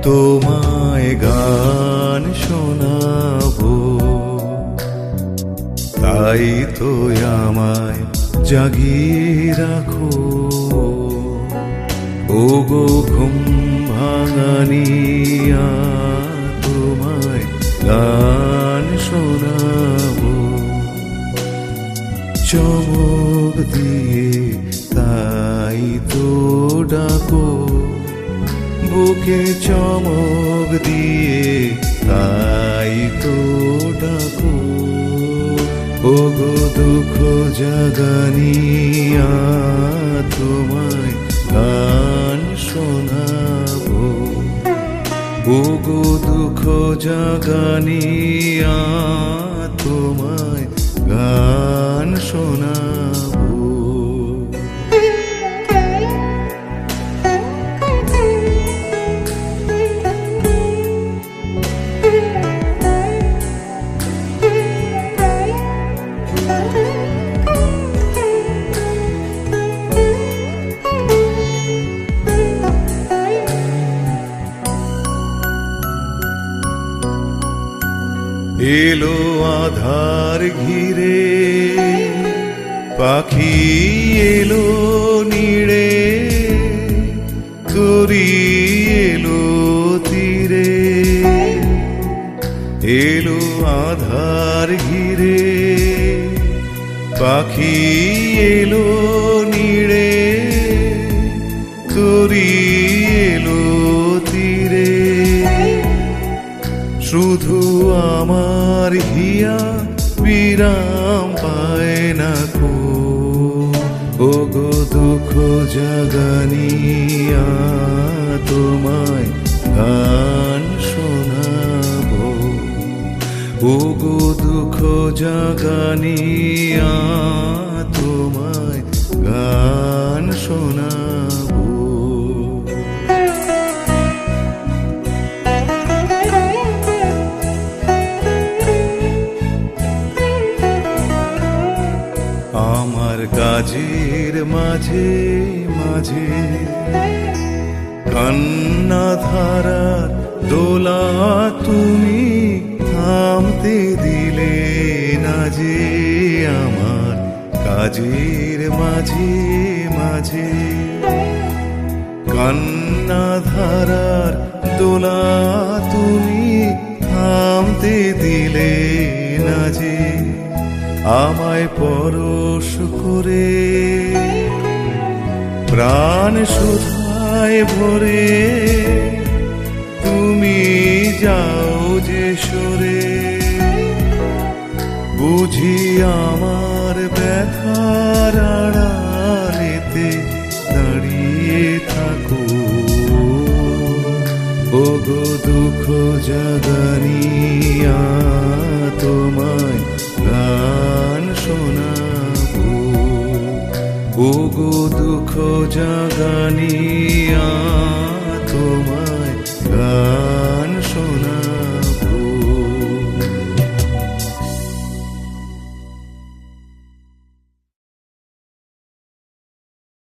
তোমায় গান শোনাবো, তাই তো আমায় জাগিয়ে রাখো। ওগো ঘুম ভাঙানিয়া, তোমায় গান শোনাবো। চমক দিয়ে তাই তো ডাকো, বুকে চমক দিয়ে তাই তো ডাকো। ওগো দুঃখ জাগানিয়া, তোমায় গান শোনাবো। ওগো দুঃখ জাগানিয়া, তোমায় গান শোনাবো। এলো আধার ঘিরে, পাখি এলো নিড়ে, তরি এলো তীরে। এলো আধার ঘিরে, পাখি এলো নিড়ে, তরি এলো তীরে। শুধু আমার হিয়া বিরাম পায় না কো। ওগো দুঃখ জাগানিয়া, তোমায় গান শোনাবো। ওগো দুঃখ জাগানিয়া, তোমায় গান শোনাবো। আমার কাজের মাঝে মাঝে কান্না ধারার দোলা তুমি থামতে দিলে না যে। আমার কাজের মাঝে মাঝে কান্না ধারার দোলা তুমি থামতে দিলে না যে। আমায় পরশ করে প্রাণ সুধায় ভরে তুমি যাও যে সরে। বুঝি আমার ব্যথার আড়ালেতে দাঁড়িয়ে থাকো। ওগো দুঃখ জাগানিয়া, তোমায় গান শোনাবো। ওগো দুঃখ জাগানিয়া, তোমায় গান